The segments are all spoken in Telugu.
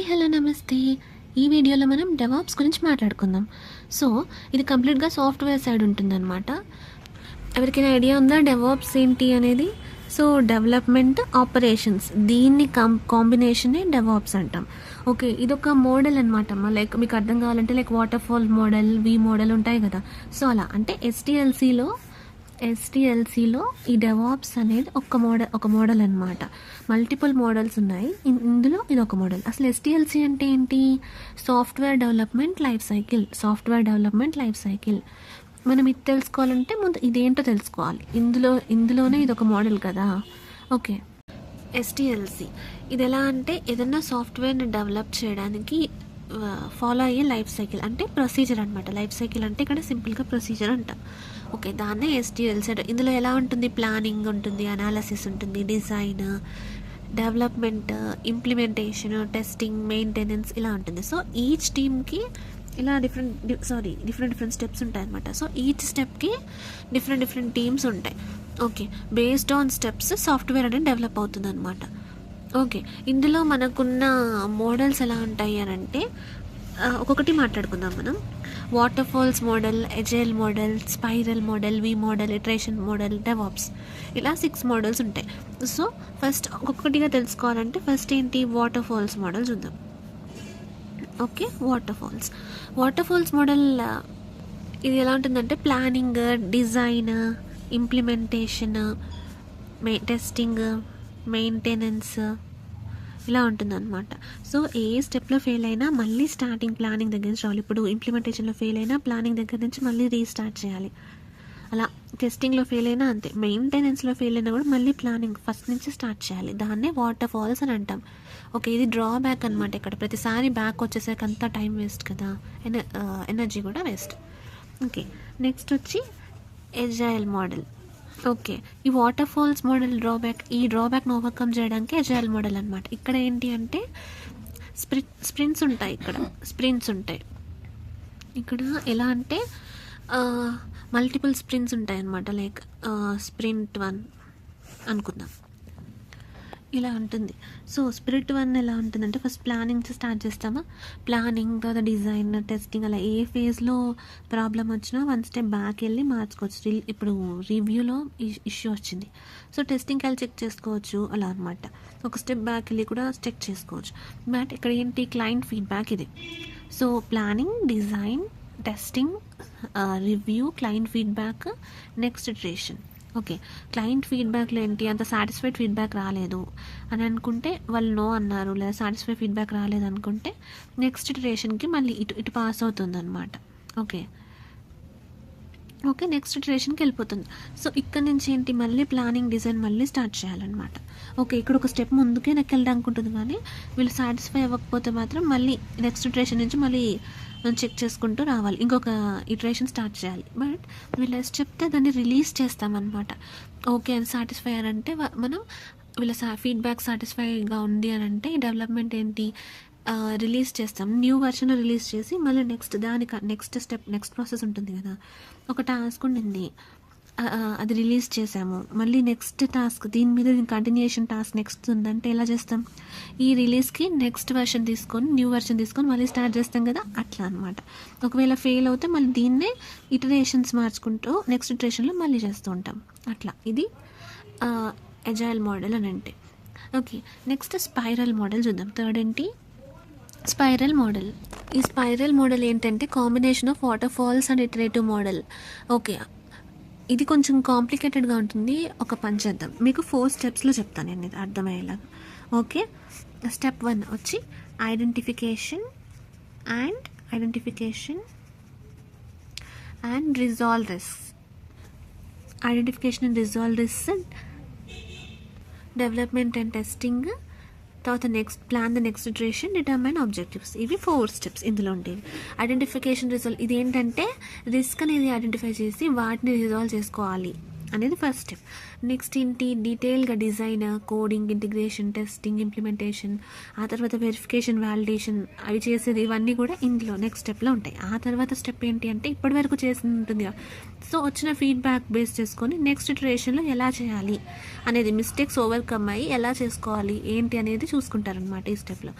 హలో నమస్తే. ఈ వీడియోలో మనం డెవాప్స్ గురించి మాట్లాడుకుందాం. సో ఇది కంప్లీట్గా సాఫ్ట్వేర్ సైడ్ ఉంటుందన్నమాట. ఎవరికైనా ఐడియా ఉందా డెవాప్స్ ఏంటి అనేది? సో డెవలప్మెంట్ ఆపరేషన్స్, దీన్ని కాంబినేషనే డెవాప్స్ అంటాం. ఓకే, ఇదొక మోడల్ అనమాట. లైక్ మీకు అర్థం కావాలంటే లైక్ వాటర్ ఫాల్ మోడల్, వి మోడల్ ఉంటాయి కదా. సో అలా అంటే ఎస్టిఎల్సిలో ఈ డెవాప్స్ అనేది ఒక మోడల్ అనమాట. మల్టిపుల్ మోడల్స్ ఉన్నాయి, ఇందులో ఇది ఒక మోడల్. అసలు ఎస్టిఎల్సి అంటే ఏంటి? Software development life cycle. మనం ఇది తెలుసుకోవాలంటే ముందు ఇదేంటో తెలుసుకోవాలి. ఇందులోనే ఇది ఒక మోడల్ కదా. ఓకే, ఎస్టిఎల్సి ఇది ఎలా అంటే ఏదన్నా సాఫ్ట్వేర్ని డెవలప్ చేయడానికి ఫాలో అయ్యే లైఫ్ సైకిల్, అంటే ప్రొసీజర్ అనమాట. లైఫ్ సైకిల్ అంటే ఇక్కడ సింపుల్గా ప్రొసీజర్ అంటాం. ఓకే, దాన్నే ఎస్టిఎల్సి. ఇందులో ఎలా ఉంటుంది? ప్లానింగ్ ఉంటుంది, అనాలిసిస్ ఉంటుంది, design, development, implementation, testing, maintenance ఇలా ఉంటుంది. సో ఈచ్ టీమ్కి ఇలా డిఫరెంట్ స్టెప్స్ ఉంటాయి అనమాట. సో ఈచ్ స్టెప్కి డిఫరెంట్ టీమ్స్ ఉంటాయి. Okay, based on steps software అనేది డెవలప్ అవుతుంది అనమాట. ఓకే, ఇందులో మనకున్న మోడల్స్ ఎలా ఉంటాయి అని అంటే ఒక్కొక్కటి మాట్లాడుకుందాం మనం. Water falls model, agile model, spiral model, వి మోడల్, ఇటరేషన్ మోడల్, డెవాప్స్, ఇలా 6 మోడల్స్ ఉంటాయి. సో ఫస్ట్ ఒక్కొక్కటిగా తెలుసుకోవాలంటే ఫస్ట్ ఏంటి? వాటర్ ఫాల్స్ మోడల్ చూద్దాం. ఓకే, వాటర్ ఫాల్స్ మోడల్ ఇది ఎలా ఉంటుందంటే planning, design, implementation, testing, maintenance ఇలా ఉంటుందన్నమాట. సో ఏ స్టెప్లో ఫెయిల్ అయినా మళ్ళీ స్టార్టింగ్ ప్లానింగ్ దగ్గర నుంచి రావాలి. ఇప్పుడు ఇంప్లిమెంటేషన్లో ఫెయిల్ అయినా ప్లానింగ్ దగ్గర నుంచి మళ్ళీ రీస్టార్ట్ చేయాలి. అలా టెస్టింగ్లో ఫెయిల్ అయినా అంతే. మెయింటెనెన్స్లో ఫెయిల్ అయినా కూడా మళ్ళీ ప్లానింగ్ ఫస్ట్ నుంచి స్టార్ట్ చేయాలి. దాన్నే వాటర్ ఫాల్స్ అని అంటాం. ఓకే, ఇది డ్రాబ్యాక్ అనమాట. ఇక్కడ ప్రతిసారి బ్యాక్ వచ్చేసరికి అంతా టైం వేస్ట్ కదా, ఎనర్జీ కూడా వేస్ట్. ఓకే, నెక్స్ట్ వచ్చి ఎజైల్ మోడల్. ఓకే, ఈ వాటర్ ఫాల్స్ మోడల్ ఈ డ్రాబ్యాక్ను ఓవర్కమ్ చేయడానికి ఎజైల్ మోడల్ అనమాట. ఇక్కడ ఏంటి అంటే స్ప్రింట్స్ ఉంటాయి. ఇక్కడ ఎలా అంటే మల్టిపుల్ స్ప్రింట్స్ ఉంటాయి అనమాట. లైక్ స్ప్రింట్ 1 అనుకుందాం, ఇలా ఉంటుంది. సో స్ప్రింట్ 1 ఎలా ఉంటుందంటే ఫస్ట్ ప్లానింగ్ స్టార్ట్ చేస్తామా, ప్లానింగ్ తర్వాత డిజైన్, టెస్టింగ్, అలా ఏ ఫేజ్లో ప్రాబ్లం వచ్చినా 1 స్టెప్ బ్యాక్ వెళ్ళి మార్చుకోవచ్చు. ఇప్పుడు రివ్యూలో ఇష్యూ వచ్చింది, సో టెస్టింగ్కి వెళ్ళి చెక్ చేసుకోవచ్చు, అలా అనమాట. ఒక స్టెప్ బ్యాక్ వెళ్ళి కూడా చెక్ చేసుకోవచ్చు. బట్ ఇక్కడ ఏంటి? క్లయింట్ ఫీడ్బ్యాక్ ఇది. So planning, design, testing, review, client feedback, next iteration. Okay, client ఫీడ్బ్యాక్లో ఏంటి? అంత సాటిస్ఫైడ్ ఫీడ్బ్యాక్ రాలేదు అని అనుకుంటే వాళ్ళు నో అన్నారు, లేదా సాటిస్ఫైడ్ ఫీడ్బ్యాక్ రాలేదు అనుకుంటే నెక్స్ట్ ఇటరేషన్కి మళ్ళీ ఇటు పాస్ అవుతుంది అనమాట. ఓకే, నెక్స్ట్ ఇటరేషన్కి వెళ్ళిపోతుంది. సో ఇక్కడ నుంచి ఏంటి? మళ్ళీ ప్లానింగ్, డిజైన్ మళ్ళీ స్టార్ట్ చేయాలన్నమాట. ఓకే, ఇక్కడ ఒక స్టెప్ ముందుకే వెళ్ళడానికి ఉంటుంది, కానీ వీళ్ళు సాటిస్ఫై అవ్వకపోతే మాత్రం మళ్ళీ నెక్స్ట్ ఇటరేషన్ నుంచి మళ్ళీ చెక్ చేసుకుంటూ రావాలి, ఇంకొక ఇటరేషన్ స్టార్ట్ చేయాలి. బట్ వీళ్ళు చెప్తే దాన్ని రిలీజ్ చేస్తామన్నమాట. ఓకే, అది సాటిస్ఫై అని అంటే మనం వీళ్ళ ఫీడ్బ్యాక్ సాటిస్ఫైగా ఉంది అని అంటే ఈ డెవలప్మెంట్ ఏంటి? రిలీజ్ చేస్తాం, న్యూ వర్షన్ రిలీజ్ చేసి మళ్ళీ నెక్స్ట్ స్టెప్, నెక్స్ట్ ప్రాసెస్ ఉంటుంది కదా. ఒక టాస్క్ ఉండింది, అది రిలీజ్ చేసాము, మళ్ళీ నెక్స్ట్ టాస్క్ దీని మీద కంటిన్యూషన్ టాస్క్ నెక్స్ట్ ఉందంటే ఎలా చేస్తాం? ఈ రిలీజ్కి నెక్స్ట్ న్యూ వర్షన్ తీసుకొని మళ్ళీ స్టార్ట్ చేస్తాం కదా, అట్లా అనమాట. ఒకవేళ ఫెయిల్ అవుతే మళ్ళీ దీన్నే ఇటరేషన్స్ మార్చుకుంటూ నెక్స్ట్ ఇటరేషన్లో మళ్ళీ చేస్తూ ఉంటాం, అట్లా. ఇది ఎజైల్ మోడల్ అని అంటే. ఓకే, నెక్స్ట్ స్పైరల్ మోడల్ చూద్దాం. థర్డ్ ఏంటి? Spiral model. ఈ స్పైరల్ మోడల్ ఏంటంటే combination of waterfalls and iterative model. Okay, ఇది కొంచెం కాంప్లికేటెడ్గా ఉంటుంది. ఒక పని చేద్దాం, మీకు 4 స్టెప్స్లో చెప్తాను నేను, ఇది అర్థమయ్యేలాగా. ఓకే, స్టెప్ 1 వచ్చి identification and resolve risk, development and testing, తర్వాత next plan the next iteration, determine objectives. ఇవి 4 స్టెప్స్ ఇందులో ఉండేవి. ఐడెంటిఫికేషన్, రిజాల్వ్, ఇది ఏంటంటే రిస్క్ అనేది ఐడెంటిఫై చేసి వాటిని రిజాల్వ్ చేసుకోవాలి అనేది ఫస్ట్ స్టెప్. నెక్స్ట్ ఏంటి? డీటెయిల్గా design, coding, integration, testing, implementation, ఆ తర్వాత వెరిఫికేషన్, వ్యాలిడేషన్, అవి చేసేది ఇవన్నీ కూడా ఇందులో నెక్స్ట్ స్టెప్లో ఉంటాయి. ఆ తర్వాత స్టెప్ ఏంటి అంటే ఇప్పటి వరకు చేసి ఉంటుంది, సో వచ్చిన ఫీడ్బ్యాక్ బేస్ చేసుకొని నెక్స్ట్ ఇటరేషన్లో ఎలా చేయాలి అనేది, మిస్టేక్స్ ఓవర్కమ్ అయ్యి ఎలా చేసుకోవాలి ఏంటి అనేది చూసుకుంటారనమాట ఈ స్టెప్లో.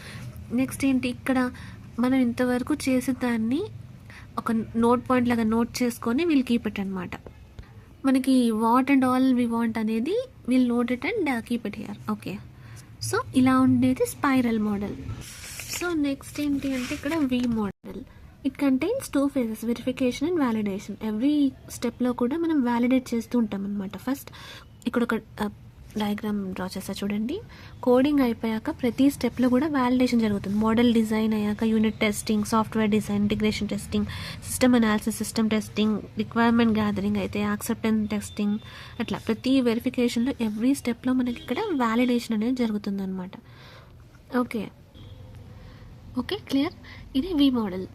నెక్స్ట్ ఏంటి ఇక్కడ మనం ఇంతవరకు చేసే దాన్ని ఒక నోట్ పాయింట్ లాగా నోట్ చేసుకొని వీల్ కీప్ ఇట్ అనమాట. మనకి what and all we want అనేది we'll note it and keep it here. Okay, so ఇలా ఉండేది స్పైరల్ మోడల్. సో నెక్స్ట్ ఏంటి అంటే ఇక్కడ V model. It contains 2 phases, verification and validation. Every స్టెప్లో కూడా మనం వ్యాలిడేట్ చేస్తూ ఉంటాం అనమాట. ఫస్ట్ ఇక్కడ ఒక డయాగ్రామ్ డ్రా చేస్తా చూడండి. కోడింగ్ అయిపోయాక ప్రతి స్టెప్లో కూడా వ్యాలిడేషన్ జరుగుతుంది. మోడల్ డిజైన్ అయ్యాక unit testing, software design, integration testing, system analysis, system testing, requirement gathering అయితే యాక్సెప్టెన్స్ టెస్టింగ్, అట్లా ప్రతి వెరిఫికేషన్లో ఎవ్రీ స్టెప్లో మనకి ఇక్కడ వ్యాలిడేషన్ అనేది జరుగుతుంది అనమాట. Okay okay clear. ఇది వి మోడల్,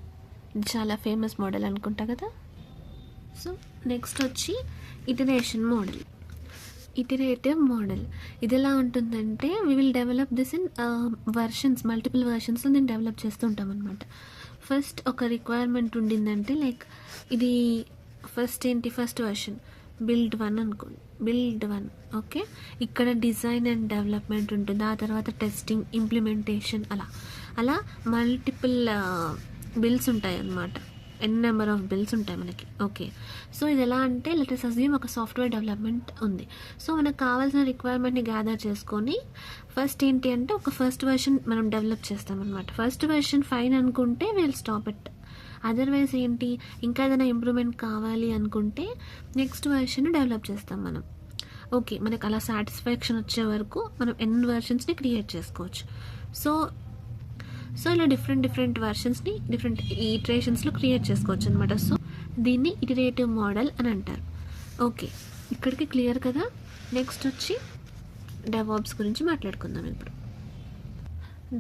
చాలా ఫేమస్ మోడల్ అనుకుంటా కదా. సో నెక్స్ట్ వచ్చి ఇటరేషన్ మోడల్, ఇటరేటివ్ మోడల్. ఇది ఎలా ఉంటుందంటే we will develop this in versions, multiple వర్షన్స్లో దీన్ని డెవలప్ చేస్తూ ఉంటాం అనమాట. ఫస్ట్ ఒక రిక్వైర్మెంట్ ఉండిందంటే లైక్ ఇది ఫస్ట్ ఏంటి, ఫస్ట్ వర్షన్ బిల్డ్ 1 అనుకోండి, బిల్డ్ 1. ఓకే, ఇక్కడ డిజైన్ అండ్ డెవలప్మెంట్ ఉంటుంది, ఆ తర్వాత టెస్టింగ్, ఇంప్లిమెంటేషన్, అలా మల్టిపుల్ బిల్స్ ఉంటాయి అన్నమాట. నెంబర్ ఆఫ్ బిల్స్ ఉంటాయి మనకి. ఓకే, సో ఇది ఎలా అంటే లెట్ అస్యూమ్ ఒక సాఫ్ట్వేర్ డెవలప్మెంట్ ఉంది. సో మనకు కావాల్సిన రిక్వైర్మెంట్ని గ్యాదర్ చేసుకొని ఫస్ట్ ఏంటి అంటే ఒక ఫస్ట్ వర్షన్ మనం డెవలప్ చేస్తామన్నమాట. ఫస్ట్ వర్షన్ ఫైన్ అనుకుంటే విల్ స్టాప్ ఇట్. అదర్వైజ్ ఏంటి, ఇంకా ఏదైనా ఇంప్రూవ్మెంట్ కావాలి అనుకుంటే నెక్స్ట్ వర్షన్ డెవలప్ చేస్తాం మనం. ఓకే, మనకు అలా సాటిస్ఫాక్షన్ వచ్చే వరకు మనం ఎన్ని వర్షన్స్ని క్రియేట్ చేసుకోవచ్చు. సో ఇలా డిఫరెంట్ వర్షన్స్ని డిఫరెంట్ ఇటరేషన్స్లో క్రియేట్ చేసుకోవచ్చు అనమాట. సో దీన్ని ఇటరేటివ్ మోడల్ అని అంటారు. ఓకే, ఇక్కడికి క్లియర్ కదా. నెక్స్ట్ వచ్చి డెవాప్స్ గురించి మాట్లాడుకుందాం ఇప్పుడు.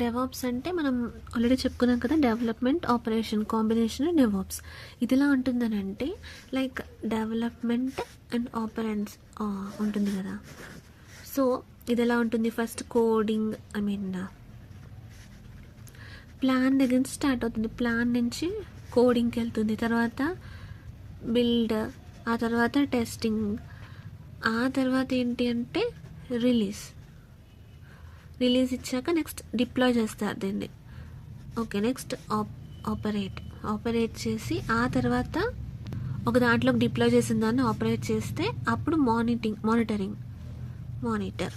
డెవాప్స్ అంటే మనం ఆల్రెడీ చెప్పుకున్నాం కదా, డెవలప్మెంట్ ఆపరేషన్ కాంబినేషన్ డెవాప్స్. ఇది ఎలా ఉంటుందని అంటే లైక్ డెవలప్మెంట్ అండ్ ఆపరెంట్స్ ఉంటుంది కదా. సో ఇది ఎలా ఉంటుంది, ఫస్ట్ కోడింగ్ ప్లాన్ దగ్గర నుంచి స్టార్ట్ అవుతుంది. ప్లాన్ నుంచి కోడింగ్కి వెళ్తుంది, తర్వాత బిల్డ్, ఆ తర్వాత టెస్టింగ్, ఆ తర్వాత ఏంటి అంటే రిలీజ్ ఇచ్చాక నెక్స్ట్ డిప్లాయ్ చేస్తారు దీన్ని. ఓకే, నెక్స్ట్ ఆపరేట్ చేసి ఆ తర్వాత ఒక దాంట్లోకి డిప్లాయ్ చేసిన దాన్ని ఆపరేట్ చేస్తే అప్పుడు మానిటర్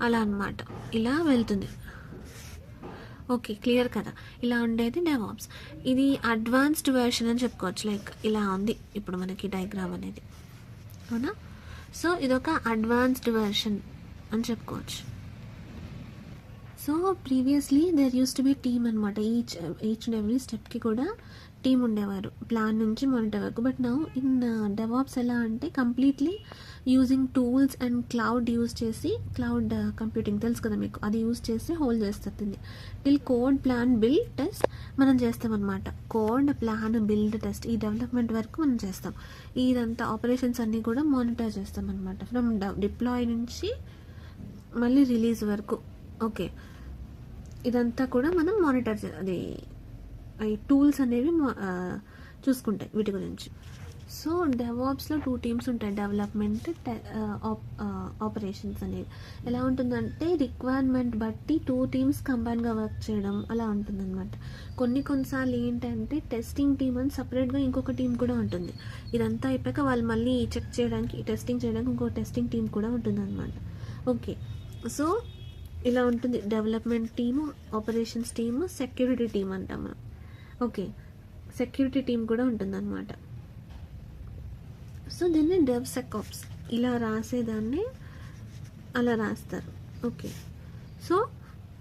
అలా అన్నమాట. ఇలా వెళ్తుంది. ఓకే, క్లియర్ కదా. ఇలా ఉండేది డెవాప్స్. ఇది అడ్వాన్స్డ్ వెర్షన్ అని చెప్పుకోవచ్చు. లైక్ ఇలా ఉంది ఇప్పుడు మనకి డయాగ్రామ్ అనేది, అవునా. సో ఇదొక అడ్వాన్స్డ్ వెర్షన్ అని చెప్పుకోవచ్చు. So previously there use to be team అనమాట. ఈచ్ అండ్ ఎవ్రీ స్టెప్కి కూడా టీమ్ ఉండేవారు, ప్లాన్ నుంచి మానిటర్ వరకు. బట్ నౌ ఇన్ డెవాప్స్ ఎలా అంటే completely using tools and cloud use చేసి, క్లౌడ్ కంప్యూటింగ్ తెలుసు కదా మీకు, అది యూజ్ చేసి హోల్డ్ చేస్తుంది. Till code, plan, build, test మనం చేస్తామన్నమాట. కోడ్, ప్లాన్, బిల్డ్, టెస్ట్ ఈ డెవలప్మెంట్ వరకు మనం చేస్తాం. ఇదంతా ఆపరేషన్స్ అన్నీ కూడా మానిటర్ చేస్తాం అనమాట, ఫ్రమ్ డిప్లాయ్ నుంచి మళ్ళీ రిలీజ్ వరకు. ఓకే, ఇదంతా కూడా మనం మానిటర్ అది ఈ టూల్స్ అనేవి చూసుకుంటాయి వీటి గురించి. సో డెవాప్స్లో 2 teams ఉంటాయి, డెవలప్మెంట్, ఆపరేషన్స్ అనేవి. ఎలా ఉంటుందంటే రిక్వైర్మెంట్ బట్టి 2 teams కంబైన్గా వర్క్ చేయడం అలా ఉంటుందన్నమాట. కొన్నిసార్లు ఏంటంటే టెస్టింగ్ టీమ్ అని సపరేట్గా ఇంకొక టీం కూడా ఉంటుంది. ఇదంతా అయిపోయాక వాళ్ళు మళ్ళీ చెక్ చేయడానికి, టెస్టింగ్ చేయడానికి ఇంకో టెస్టింగ్ టీం కూడా ఉంటుందన్నమాట. ఓకే, సో ఇలా ఉంటుంది development team, operations team, security team అంటాం మనం. ఓకే, సెక్యూరిటీ టీం కూడా ఉంటుందన్నమాట. సో దీన్ని డెవ్సెకాప్స్ ఇలా రాసేదాన్ని అలా రాస్తారు. ఓకే, సో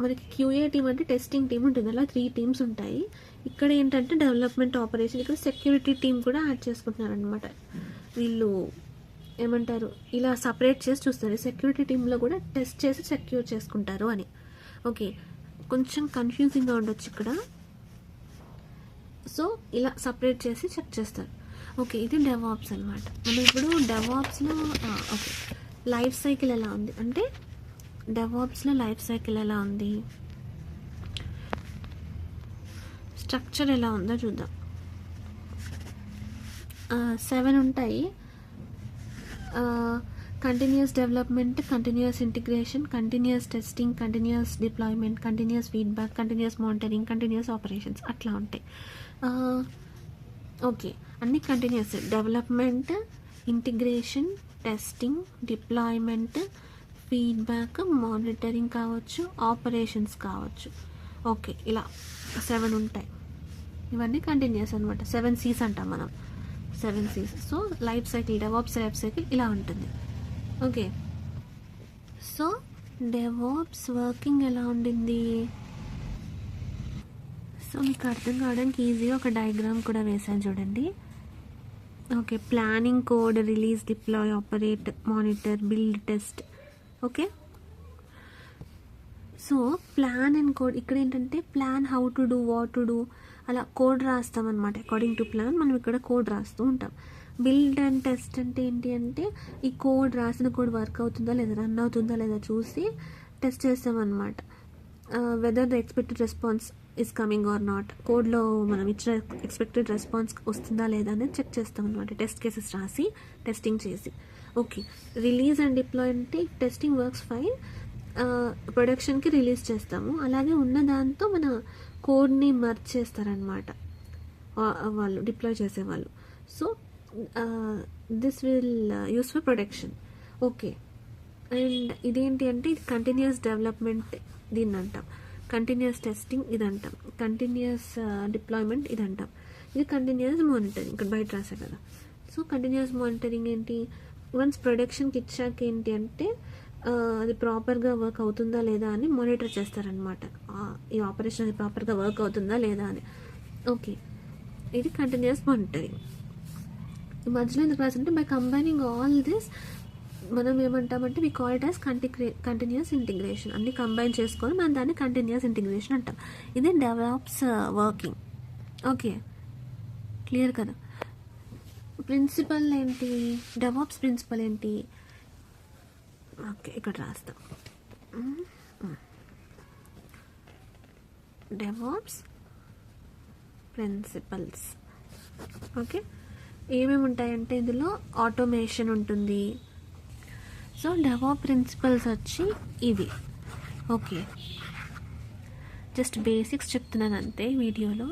మనకి క్యూఏ టీం అంటే టెస్టింగ్ టీం ఉంటుంది. అలా 3 teams ఉంటాయి. ఇక్కడ ఏంటంటే డెవలప్మెంట్, ఆపరేషన్, ఇక్కడ సెక్యూరిటీ టీం కూడా యాడ్ చేసుకుంటున్నారు అనమాట. వీళ్ళు ఏమంటారు, ఇలా సపరేట్ చేసి చూస్తారు. సెక్యూరిటీ టీంలో కూడా టెస్ట్ చేసి సెక్యూర్ చేసుకుంటారు అని. ఓకే, కొంచెం కన్ఫ్యూజింగ్గా ఉండొచ్చు ఇక్కడ. సో ఇలా సపరేట్ చేసి చెక్ చేస్తారు. ఓకే, ఇది డెవాప్స్ అనమాట. మనం ఇప్పుడు డెవాప్స్లో ఓకే లైఫ్ సైకిల్ ఎలా ఉంది అంటే, డెవాప్స్లో లైఫ్ సైకిల్ ఎలా ఉంది, స్ట్రక్చర్ ఎలా ఉందో చూద్దాం. 7 ఉంటాయి. Continuous development, continuous integration, continuous testing, continuous deployment, continuous feedback, continuous monitoring, continuous operations అట్లా ఉంటాయి. ఓకే, అన్ని continuous development, integration, testing, deployment, feedback, monitoring కావచ్చు, ఆపరేషన్స్ కావచ్చు. ఓకే, ఇలా 7 ఉంటాయి. ఇవన్నీ కంటిన్యూస్ అనమాట. 7 C's అంటాం మనం, 7 C's. So life cycle, DevOps life cycle ఇలా ఉంటుంది. ఓకే, సో డెవాప్స్ వర్కింగ్ ఎలా ఉండింది? సో మీకు అర్థం కావడానికి ఈజీగా ఒక డయాగ్రామ్ కూడా వేసాను చూడండి. Okay, planning, code, release, deploy, operate, monitor, build, test. Okay, so plan and code. ఇక్కడ ఏంటంటే plan how to do, what to do, అలా కోడ్ రాస్తాం అనమాట. అకార్డింగ్ టు ప్లాన్ మనం ఇక్కడ కోడ్ రాస్తూ ఉంటాం. బిల్డ్ అండ్ టెస్ట్ అంటే ఏంటి అంటే ఈ కోడ్, రాసిన కోడ్ వర్క్ అవుతుందా లేదా, రన్ అవుతుందా లేదా చూసి టెస్ట్ చేస్తామన్నమాట. Whether the expected response is coming or not, కోడ్లో మనం ఇచ్చిన ఎక్స్పెక్టెడ్ రెస్పాన్స్ వస్తుందా లేదా అనేది చెక్ చేస్తాం అనమాట. టెస్ట్ కేసెస్ రాసి టెస్టింగ్ చేసి. ఓకే, రిలీజ్ అండ్ డిప్లాయ్ అంటే టెస్టింగ్ వర్క్స్ ఫైన్, ప్రొడక్షన్కి రిలీజ్ చేస్తాము. అలాగే ఉన్న దాంతో మన కోడ్ని మర్జ్ చేస్తారనమాట వాళ్ళు, డిప్లాయ్ చేసేవాళ్ళు. So this will use for production. Okay, and ఇదేంటి అంటే ఇది కంటిన్యూస్ డెవలప్మెంట్ దీన్ని అంటాం, కంటిన్యూస్ టెస్టింగ్ ఇది అంటాం, కంటిన్యూస్ డిప్లాయ్మెంట్ ఇది అంటాం, ఇది కంటిన్యూస్ మానిటరింగ్ ఇక్కడ బయట రాసా కదా. సో కంటిన్యూస్ మానిటరింగ్ ఏంటి, వన్స్ ప్రొడక్షన్కి ఇచ్చాక ఏంటి అంటే అది ప్రాపర్గా వర్క్ అవుతుందా లేదా అని మానిటర్ చేస్తారనమాట. ఈ ఆపరేషన్ అది ప్రాపర్గా వర్క్ అవుతుందా లేదా అని. ఓకే, ఇది కంటిన్యూస్ మానిటరింగ్. ఈ మధ్యలో ఎందుకు రాసంటే బై కంబైనింగ్ ఆల్ దిస్ మనం ఏమంటామంటే we call it as continuous integration. అన్ని కంబైన్ చేసుకొని మనం దాన్ని కంటిన్యూస్ ఇంటిగ్రేషన్ అంటాం. ఇది డెవలప్స్ వర్కింగ్. ఓకే, క్లియర్ కదా. ప్రిన్సిపల్ ఏంటి, డెవాప్స్ ప్రిన్సిపల్ ఏంటి? ఓకే, ఇక్కడ రాస్తాం. DevOps principles. ఓకే, ఏమేమి ఉంటాయంటే ఇందులో ఆటోమేషన్ ఉంటుంది. సో డెవాప్ ప్రిన్సిపల్స్ వచ్చి ఇవి. ఓకే, జస్ట్ బేసిక్స్ చెప్తున్నాను అంతే వీడియోలో.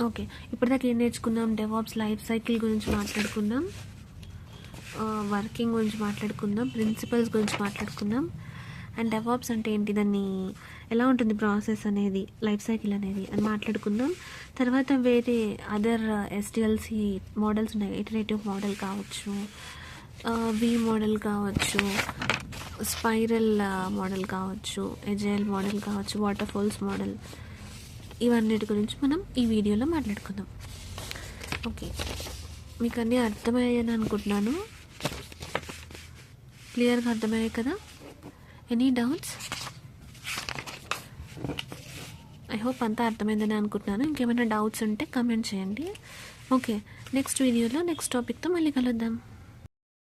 ఓకే, ఇప్పటిదాకా ఏం నేర్చుకున్నాం? డెవాప్స్ లైఫ్ సైకిల్ గురించి మాట్లాడుకున్నాం, వర్కింగ్ గురించి మాట్లాడుకుందాం, ప్రిన్సిపల్స్ గురించి మాట్లాడుకుందాం, అండ్ డెవాప్స్ అంటే ఏంటి, దాన్ని ఎలా ఉంటుంది ప్రాసెస్ అనేది, లైఫ్ సైకిల్ అనేది అని మాట్లాడుకుందాం. తర్వాత వేరే అదర్ ఎస్డిఎల్సి మోడల్స్ ఉన్నాయి. ఇటరేటివ్ మోడల్ కావచ్చు, వి మోడల్ కావచ్చు, స్పైరల్ మోడల్ కావచ్చు, ఎజైల్ మోడల్ కావచ్చు, వాటర్ ఫాల్స్ మోడల్, ఇవన్నిటి గురించి మనం ఈ వీడియోలో మాట్లాడుకుందాం. ఓకే, మీకు అన్నీ అర్థమయ్యాయని అనుకుంటున్నాను. క్లియర్గా అర్థమయ్యాయి కదా? Any doubts? ఐ హోప్ అంతా అర్థమైందని అనుకుంటున్నాను. ఇంకేమైనా డౌట్స్ ఉంటే కమెంట్ చేయండి. ఓకే, నెక్స్ట్ వీడియోలో నెక్స్ట్ టాపిక్తో మళ్ళీ కలుద్దాం.